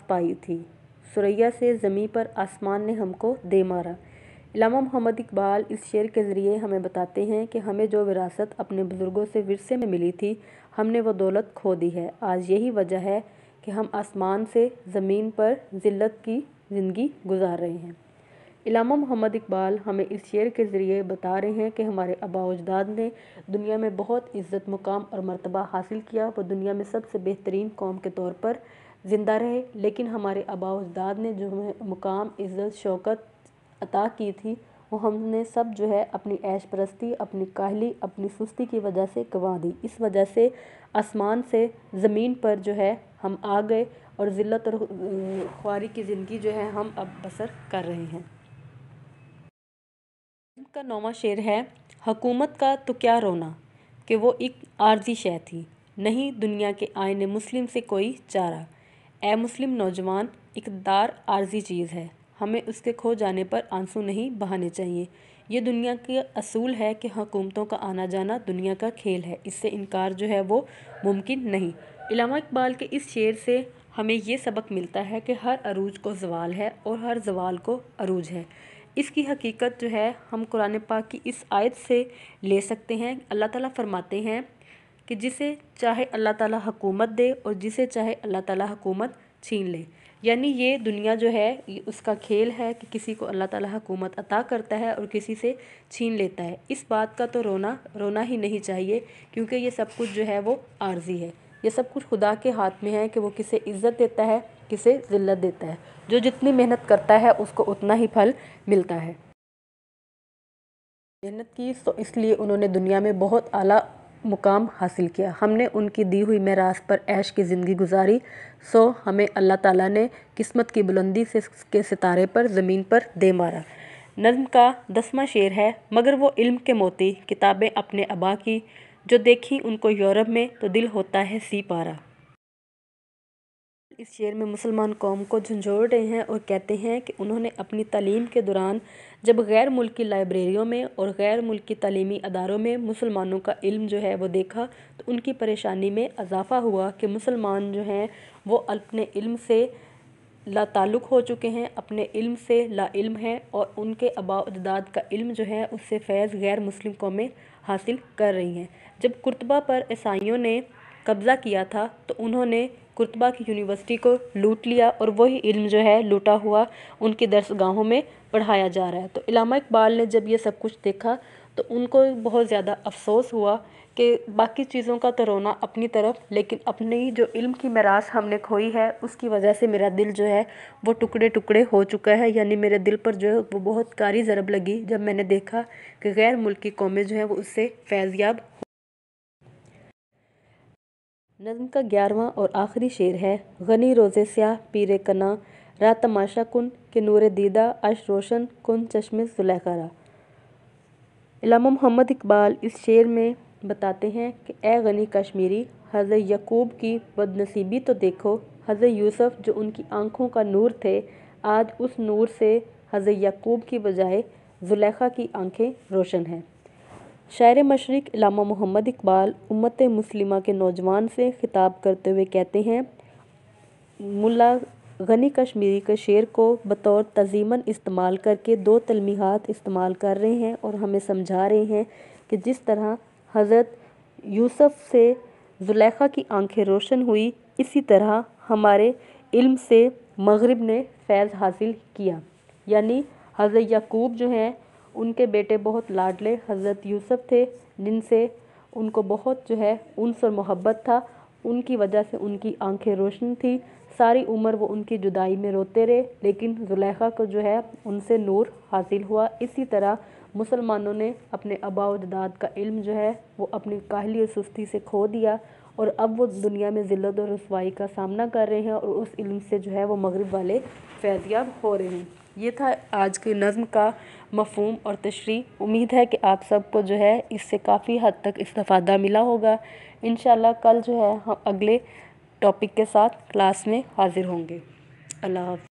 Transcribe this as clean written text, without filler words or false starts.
پائی تھی، ثریا سے زمیں پر آسمان نے ہم کو دے مارا۔ علامہ محمد اقبال اس شعر کے ذریعے ہمیں بتاتے ہیں کہ ہمیں جو وراثت اپنے بزرگوں سے ورثے میں ملی تھی، ہم نے وہ دولت کھو دی ہے۔ آج یہی وجہ ہے کہ ہم آسمان سے زمین پر ذلت کی زندگی گزار رہے ہیں۔ علامہ محمد اقبال ہمیں اس شعر کے ذریعے بتا رہے ہیں کہ ہمارے آباء و اجداد نے دنیا میں بہت عزت، مقام اور مرتبہ حاصل کیا۔ وہ دنیا میں سب سے بہترین قوم کے طور پر زندہ رہے، لیکن ہمارے آباء و اجداد نے جو ہمیں مقام، عزت، شوکت عطا کی تھی، وہ ہم نے سب اپنی عیش پرستی، اپنی کاہلی، اپنی سستی کی وجہ سے گنوا دی۔ اس وجہ سے آسمان سے زمین پر ہم آ گئے اور ذلت اور خواری کی زندگی ہم اب بسر کر رہے ہیں۔ ان کا 9واں شعر ہے: حکومت کا تو کیا رونا کہ وہ ایک عارضی شے تھی، نہیں دنیا کے آئین مسلم سے کوئی چارہ۔ اے مسلم نوجوان، اقتدار عارضی چیز ہے، ہمیں اس کے کھو جانے پر آنسو نہیں بہانے چاہیے۔ یہ دنیا کا اصول ہے کہ حکومتوں کا آنا جانا دنیا کا کھیل ہے، اس سے انکار وہ ممکن نہیں۔ علامہ اقبال کے اس شعر سے ہمیں یہ سبق ملتا ہے کہ ہر عروج کو زوال ہے اور ہر زوال کو عروج ہے۔ اس کی حقیقت ہم قرآن پاک کی اس آیت سے لے سکتے ہیں۔ اللہ تعالیٰ فرماتے ہیں کہ جسے چاہے اللہ تعالیٰ حکومت دے اور جسے چاہے اللہ تعالیٰ حکومت چھین لے، یعنی یہ دنیا یہ اس کا کھیل ہے کہ کسی کو اللہ تعالیٰ حکومت عطا کرتا ہے اور کسی سے چھین لیتا ہے۔ اس بات کا تو رونا ہی نہیں چاہیے، کیونکہ یہ سب کچھ وہ عارضی ہے۔ یہ سب کچھ خدا کے ہاتھ میں ہے کہ وہ کسے عزت دیتا ہے، کسے ذلت دیتا ہے۔ جو جتنی محنت کرتا ہے اس کو اتنا ہی پھل ملتا ہے۔ محنت کی تو اس لیے انہوں نے دنیا میں بہت اعلیٰ مقام حاصل کیا، ہم نے ان کی دی ہوئی میراث پر عیش کی زندگی گزاری، سو ہمیں اللہ تعالیٰ نے قسمت کی بلندی کے ستارے پر زمین پر دے مارا۔ نظم کا 10واں شعر ہے: مگر وہ علم کے موتی کتابیں اپنے آبا کی، جو دیکھیں ان کو یورپ میں تو دل ہوتا ہے سی پارا۔ اس شعر میں مسلمان قوم کو جھنجھوڑ رہے ہیں اور کہتے ہیں کہ انہوں نے اپنی تعلیم کے دوران جب غیر ملکی لائبریریوں میں اور غیر ملکی تعلیمی اداروں میں مسلمانوں کا علم وہ دیکھا تو ان کی پریشانی میں اضافہ ہوا کہ مسلمان وہ اپنے علم سے لا تعلق ہو چکے ہیں، اپنے علم سے لا علم ہیں، اور ان کے آباء و اجداد کا علم اس سے فیض غیر مسلم قومیں حاصل کر رہی ہیں۔ جب قرطبہ پر عیسائیوں نے قبضہ کیا تھا تو انہوں نے قرطبہ کی یونیورسٹی کو لوٹ لیا اور وہی علم لوٹا ہوا ان کی درسگاہوں میں پڑھایا جا رہا ہے۔ تو علامہ اقبال نے جب یہ سب کچھ دیکھا تو ان کو بہت زیادہ افسوس ہوا کہ باقی چیزوں کا تو رونا اپنی طرف، لیکن اپنی جو علم کی میراث ہم نے کھوئی ہے اس کی وجہ سے میرا دل وہ ٹکڑے ٹکڑے ہو چکا ہے، یعنی میرے دل پر وہ بہت کاری ضرب لگی جب میں نے دیکھا کہ غیر ملکی قومیں وہ اس سے فیض یاب ہو۔ نظم کا 11واں اور آخری شعر ہے: غنی روزے سیاہ پیرے کنا، راہ تماشا کن کہ نور دیدہ اش روشن کن چشم زلیخا را۔ علامہ محمد اقبال اس شعر میں بتاتے ہیں کہ اے غنی کشمیری، حضرت یعقوب کی بد نصیبی تو دیکھو، حضرت یوسف جو ان کی آنکھوں کا نور تھے، آج اس نور سے حضرت یعقوب کی بجائے زلیخا کی آنکھیں روشن ہیں۔ شاعر مشرق علامہ محمد اقبال امت مسلمہ کے نوجوان سے خطاب کرتے ہوئے کہتے ہیں: ملا غنی کشمیری کے شعر کو بطور تضمین استعمال کر کے دو تلمیحات استعمال کر رہے ہیں اور ہمیں سمجھا رہے ہیں کہ جس طرح حضرت یوسف سے زلیخا کی آنکھیں روشن ہوئی، اسی طرح ہمارے علم سے مغرب نے فیض حاصل کیا، یعنی حضرت یعقوب ان کے بیٹے بہت لاڈلے حضرت یوسف تھے، جن سے ان کو بہت انس اور محبت تھا، ان کی وجہ سے ان کی آنکھیں روشن تھی، ساری عمر وہ ان کی جدائی میں روتے رہے، لیکن زلیخا کو ان سے نور حاصل ہوا۔ اسی طرح مسلمانوں نے اپنے آباء و اجداد کا علم وہ اپنی کاہلی اور سستی سے کھو دیا، اور اب وہ دنیا میں ذلت اور رسوائی کا سامنا کر رہے ہیں، اور اس علم سے وہ مغرب والے فیض یاب ہو رہے ہیں۔ یہ تھا آج کی نظم کا مفہوم اور تشریح۔ امید ہے کہ آپ سب کو اس سے کافی حد تک استفادہ ملا ہوگا۔ انشاءاللہ کل ہم اگلے ٹاپک کے ساتھ کلاس میں حاضر ہوں گے۔ اللہ حافظ۔